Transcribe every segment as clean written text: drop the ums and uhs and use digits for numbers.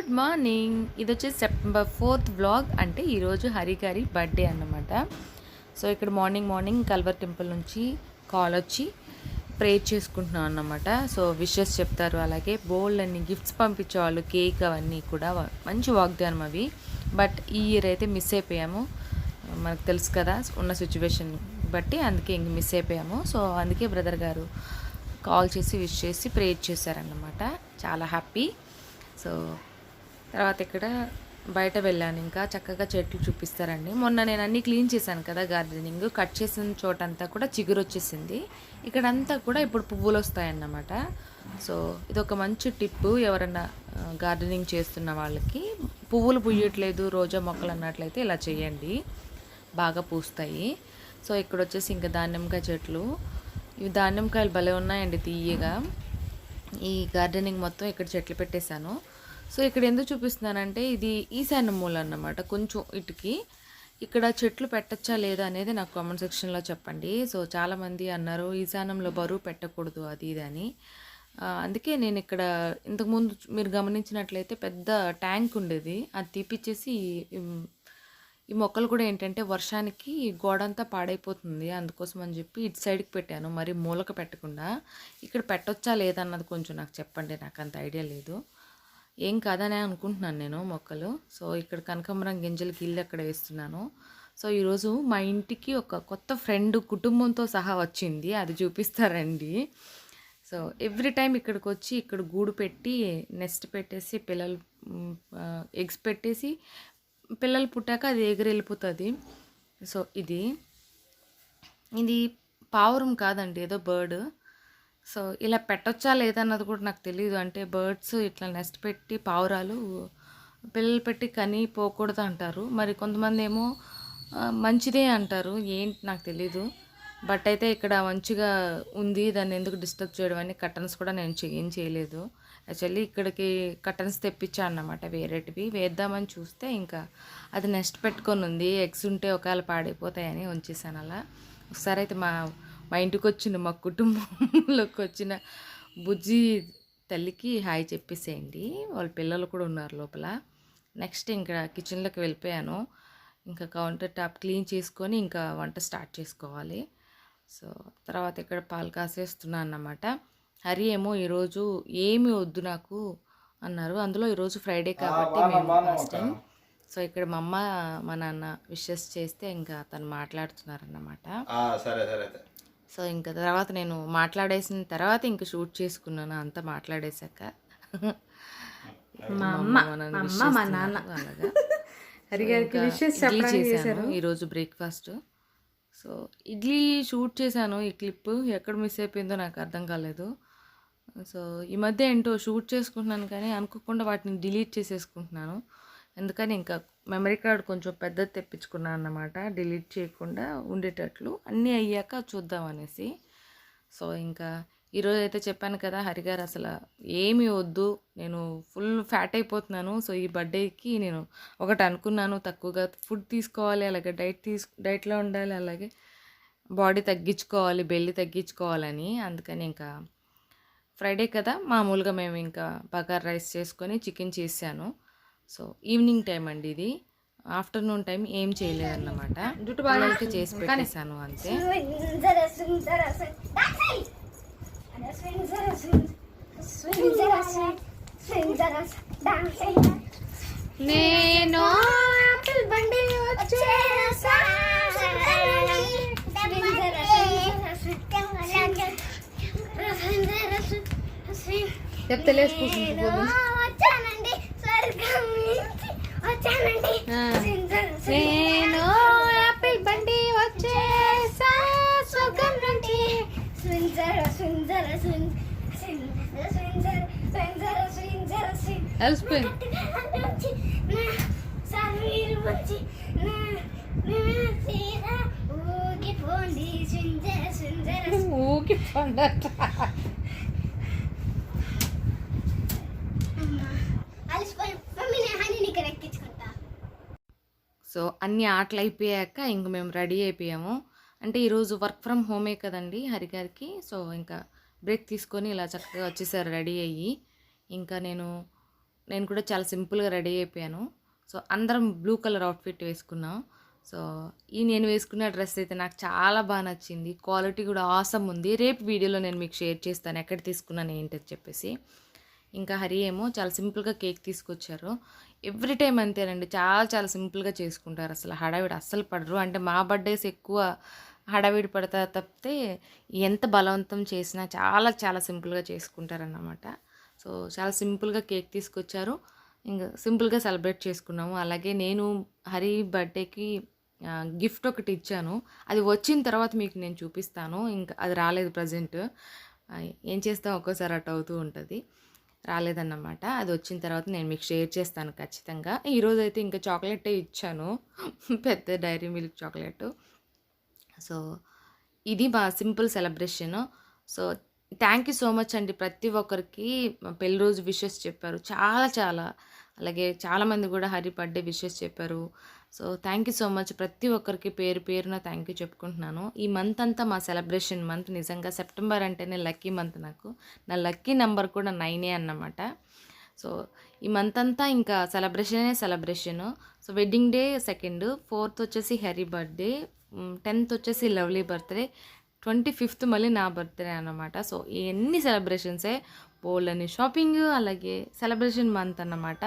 Good morning. ఇది వచ్చేసి September 4th vlog. అంటే ఈరోజు హరి గారి బర్త్డే అన్నమాట. సో ఇక్కడ మార్నింగ్ కల్వర్ టెంపుల్ నుంచి కాల్ వచ్చి ప్రేయర్ చేసుకుంటున్నాం అన్నమాట. సో విషెస్ చెప్తారు, అలాగే బోల్డ్ అన్ని గిఫ్ట్స్ పంపించేవాళ్ళు, కేక్ అవన్నీ కూడా మంచి వాగ్దానం అవి. బట్ ఈ ఇయర్ అయితే మిస్ అయిపోయాము. మనకు తెలుసు కదా ఉన్న సిచ్యువేషన్ బట్టి, అందుకే ఇంక మిస్ అయిపోయాము. సో అందుకే బ్రదర్ గారు కాల్ చేసి విష్ చేసి ప్రేయర్ చేశారన్నమాట. చాలా హ్యాపీ. సో తర్వాత ఇక్కడ బయట వెళ్ళాను, ఇంకా చక్కగా చెట్లు చూపిస్తారండి. మొన్న నేను అన్నీ క్లీన్ చేశాను కదా, గార్డెనింగ్ కట్ చేసిన చోటంతా కూడా చిగురు వచ్చేసింది. ఇక్కడంతా కూడా ఇప్పుడు పువ్వులు వస్తాయన్నమాట. సో ఇది ఒక మంచి టిప్పు ఎవరన్నా గార్డెనింగ్ చేస్తున్న వాళ్ళకి. పువ్వులు పూయట్లేదు రోజా మొక్కలు అన్నట్లయితే ఇలా చేయండి, బాగా పూస్తాయి. సో ఇక్కడ వచ్చేసి ఇంకా దానిమ్మకాయ చెట్లు, ఇవి దానిమ్మకాయలు భలే ఉన్నాయండి తీయగా. ఈ గార్డెనింగ్ మొత్తం ఇక్కడ చెట్లు పెట్టేశాను. సో ఇక్కడ ఎందుకు చూపిస్తున్నానంటే ఇది ఈశాన్య మూల అన్నమాట. కొంచెం ఇటుకి ఇక్కడ చెట్లు పెట్టచ్చా లేదా అనేది నాకు కామెంట్ సెక్షన్లో చెప్పండి. సో చాలామంది అన్నారు ఈశాన్యంలో బరువు పెట్టకూడదు అది ఇది అని. అందుకే నేను ఇక్కడ ఇంతకుముందు మీరు గమనించినట్లయితే పెద్ద ట్యాంక్ ఉండేది, అది తీపిచ్చేసి ఈ మొక్కలు కూడా ఏంటంటే వర్షానికి గోడంతా పాడైపోతుంది, అందుకోసం అని చెప్పి ఇటు సైడ్కి పెట్టాను, మరి మూలక పెట్టకుండా. ఇక్కడ పెట్టొచ్చా లేదన్నది కొంచెం నాకు చెప్పండి, నాకు అంత ఐడియా లేదు. ఏం కాదనే అనుకుంటున్నాను నేను మొక్కలు. సో ఇక్కడ కనకాంబరం గింజలకి ఇల్లు అక్కడ వేస్తున్నాను. సో ఈరోజు మా ఇంటికి ఒక కొత్త ఫ్రెండ్ కుటుంబంతో సహా వచ్చింది, అది చూపిస్తారండి. సో ఎవ్రీ టైం ఇక్కడికి వచ్చి ఇక్కడ గూడు పెట్టి నెస్ట్ పెట్టేసి పిల్లలు ఎగ్స్ పెట్టేసి పిల్లలు పుట్టాక అది ఎగిరి వెళ్ళిపోతుంది. సో ఇది పావురం కాదండి, ఏదో బర్డ్. సో ఇలా పెట్టొచ్చా లేదన్నది కూడా నాకు తెలియదు. అంటే బర్డ్స్ ఇట్లా నెస్ట్ పెట్టి పావురాలు పిల్లలు పెట్టి కని పోకూడదు అంటారు, మరి కొంతమంది ఏమో మంచిదే అంటారు, ఏంటి నాకు తెలీదు. బట్ అయితే ఇక్కడ మంచిగా ఉంది, దాన్ని ఎందుకు డిస్టర్బ్ చేయడం అని కర్టన్స్ కూడా నేను ఏం చేయలేదు. యాక్చువల్లీ ఇక్కడికి కర్టన్స్ తెప్పించాను అన్నమాట, వేరేటివి వేద్దామని చూస్తే ఇంకా అది నెస్ట్ పెట్టుకొని ఉంది. ఎగ్స్ ఉంటే ఒకవేళ పాడైపోతాయని ఉంచేసాను అలా. ఒకసారి అయితే మా ఇంటికి వచ్చిన మా కుటుంబంలోకి వచ్చిన బుజ్జి తల్లికి హాయ్ చెప్పేసేయండి, వాళ్ళ పిల్లలు కూడా ఉన్నారు లోపల. నెక్స్ట్ ఇంకా కిచెన్లోకి వెళ్ళిపోయాను, ఇంకా కౌంటర్ టాప్ క్లీన్ చేసుకొని ఇంకా వంట స్టార్ట్ చేసుకోవాలి. సో తర్వాత ఇక్కడ పాలు కాసేస్తున్నాను అన్నమాట. హరి ఏమో ఈరోజు ఏమి వద్దు నాకు అన్నారు, అందులో ఈరోజు ఫ్రైడే కాబట్టి మేము ఫస్ట్ టైం. సో ఇక్కడ మా అమ్మ మా నాన్న విషెస్ చేస్తే ఇంకా తను మాట్లాడుతున్నారన్నమాట. సో ఇంకా తర్వాత నేను మాట్లాడేసిన తర్వాత ఇంకా షూట్ చేసుకున్నాను, అంతా మాట్లాడేశాక. మా అమ్మ మా నాన్న అలాగా ఇడ్లీ చేశాను ఈరోజు బ్రేక్ఫాస్ట్. సో ఇడ్లీ షూట్ చేశాను, ఈ క్లిప్ ఎక్కడ మిస్ అయిపోయిందో నాకు అర్థం కాలేదు. సో ఈ మధ్య ఏంటో షూట్ చేసుకుంటున్నాను కానీ అనుకోకుండా వాటిని డిలీట్ చేసేసుకుంటున్నాను. ఎందుకని ఇంకా మెమరీ కార్డ్ కొంచెం పెద్దది తెప్పించుకున్నాను అన్నమాట, డిలీట్ చేయకుండా ఉండేటట్లు, అన్నీ అయ్యాక చూద్దామనేసి. సో ఇంకా ఈరోజు అయితే చెప్పాను కదా, హరిగారు అసలు ఏమీ వద్దు, నేను ఫుల్ ఫ్యాట్ అయిపోతున్నాను. సో ఈ బర్త్డేకి నేను ఒకటి అనుకున్నాను, తక్కువగా ఫుడ్ తీసుకోవాలి, అలాగే డైట్లో ఉండాలి, అలాగే బాడీ తగ్గించుకోవాలి, బెల్లి తగ్గించుకోవాలని. అందుకని ఇంకా ఫ్రైడే కదా, మామూలుగా మేము ఇంకా బగార్ రైస్ చేసుకొని చికెన్ చేశాను. సో ఈవినింగ్ టైం అండి ఇది, ఆఫ్టర్నూన్ టైం ఏం చేయలేదన్నమాట, పిల్లలకి చేసి పెట్టేశాను అంతే. నేను నేను ఆపిల్ బండి వచ్చేసా స్వర్గం నుండి. ఊగిపోండి. సో అన్ని ఆటలు అయిపోయాక ఇంక మేము రెడీ అయిపోయాము. అంటే ఈరోజు వర్క్ ఫ్రమ్ హోమే కదండి హరిగారికి. సో ఇంకా బ్రేక్ తీసుకొని ఇలా చక్కగా వచ్చేసారు రెడీ అయ్యి. ఇంకా నేను నేను కూడా చాలా సింపుల్గా రెడీ అయిపోయాను. సో అందరం బ్లూ కలర్ అవుట్ఫిట్ వేసుకున్నాం. సో ఈ నేను వేసుకున్న డ్రెస్ అయితే నాకు చాలా బాగా నచ్చింది. క్వాలిటీ కూడా ఆసమ్ ఉంది. రేపు వీడియోలో నేను మీకు షేర్ చేస్తాను ఎక్కడ తీసుకున్నాను ఏంటని చెప్పేసి. ఇంకా హరి ఏమో చాలా సింపుల్గా కేక్ తీసుకొచ్చారు. ఎవ్రీ టైం అంతేనండి, చాలా చాలా సింపుల్గా చేసుకుంటారు. అసలు హడావిడి అస్సలు పడరు. అంటే మా బర్త్డేస్ ఎక్కువ హడావిడి పడతారు తప్పితే ఎంత బలవంతం చేసినా చాలా చాలా సింపుల్గా చేసుకుంటారన్నమాట. సో చాలా సింపుల్గా కేక్ తీసుకొచ్చారు. ఇంకా సింపుల్గా సెలబ్రేట్ చేసుకున్నాము. అలాగే నేను హరి బర్త్డేకి గిఫ్ట్ ఒకటి ఇచ్చాను. అది వచ్చిన తర్వాత మీకు నేను చూపిస్తాను. ఇంకా అది రాలేదు ప్రజెంట్. ఏం చేస్తాం, ఒక్కోసారి అటు అవుతూ ఉంటుంది. రాలేదన్నమాట. అది వచ్చిన తర్వాత నేను మీకు షేర్ చేస్తాను ఖచ్చితంగా. ఈరోజు అయితే ఇంకా చాక్లెటే ఇచ్చాను, పెద్ద డైరీ మిల్క్ చాక్లెట్. సో ఇది మా simple celebration. So thank you so much అండి. ప్రతి ఒక్కరికి పెళ్లి రోజు విషెస్ చెప్పారు, చాలా చాలా. అలాగే చాలామంది కూడా హరి బర్త్డే విషెస్ చెప్పారు. So thank you so much. ప్రతి ఒక్కరికి పేరు పేరున థ్యాంక్ యూ చెప్పుకుంటున్నాను. ఈ మంత్ అంతా మా సెలబ్రేషన్ మంత్. నిజంగా సెప్టెంబర్ అంటేనే లక్కీ మంత్ నాకు. నా లక్కీ నెంబర్ కూడా 9 అన్నమాట. సో ఈ మంత్ అంతా ఇంకా celebration. So wedding day 2, 4th వచ్చేసి హరి బర్త్డే, 10th వచ్చేసి లవ్లీ బర్త్డే, 25th మళ్ళీ నా బర్త్డే అన్నమాట. సో ఇవన్నీ సెలబ్రేషన్సే, బోల్డని షాపింగ్, అలాగే సెలబ్రేషన్ మంత్ అన్నమాట.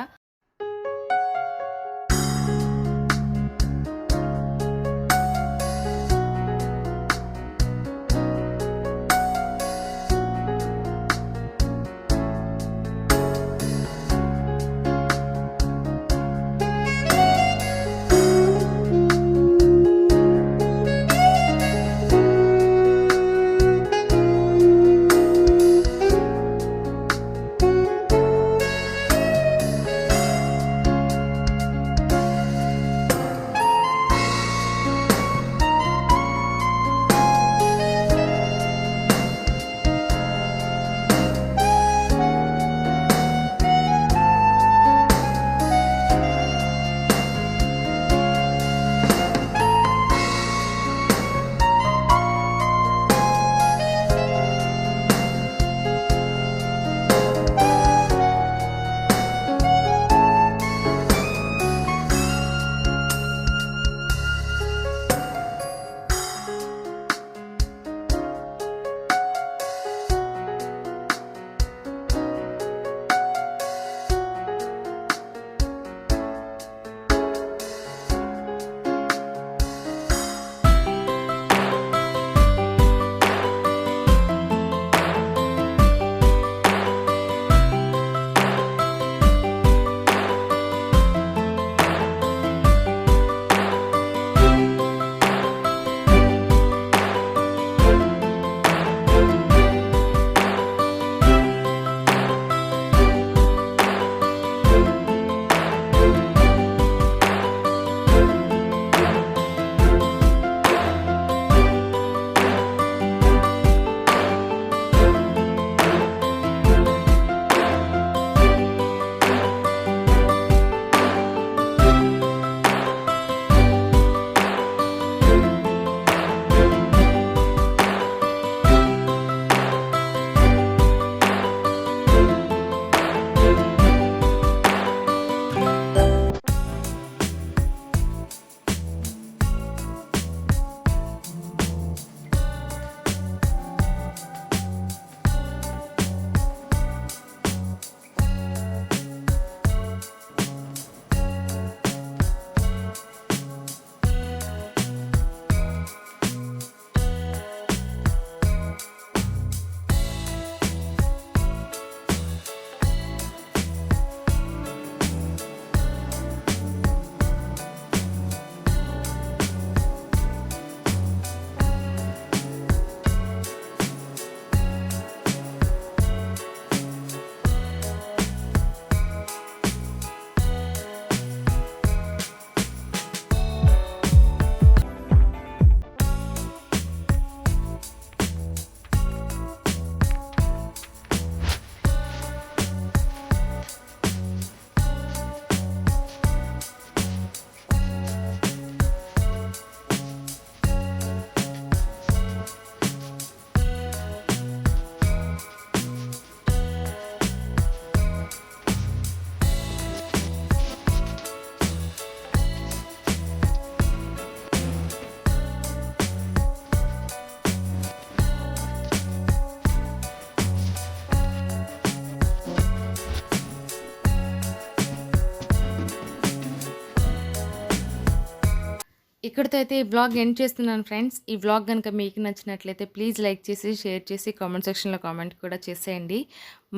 ఇక్కడితో అయితే ఈ వ్లాగ్ ఎండ్ చేస్తున్నాను ఫ్రెండ్స్. ఈ వ్లాగ్ కనుక మీకు నచ్చినట్లయితే ప్లీజ్ లైక్ చేసి, షేర్ చేసి, కామెంట్ సెక్షన్లో కామెంట్ కూడా చేసేయండి.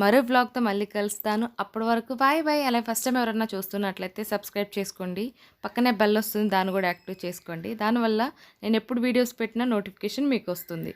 మరో వ్లాగ్తో మళ్ళీ కలుస్తాను. అప్పటి వరకు బాయ్ బాయ్. అలా ఫస్ట్ టైం ఎవరన్నా చూస్తున్నట్లయితే సబ్స్క్రైబ్ చేసుకోండి. పక్కనే బెల్ వస్తుంది, దాన్ని కూడా యాక్టివ్ చేసుకోండి. దానివల్ల నేను ఎప్పుడు వీడియోస్ పెట్టినా నోటిఫికేషన్ మీకు వస్తుంది.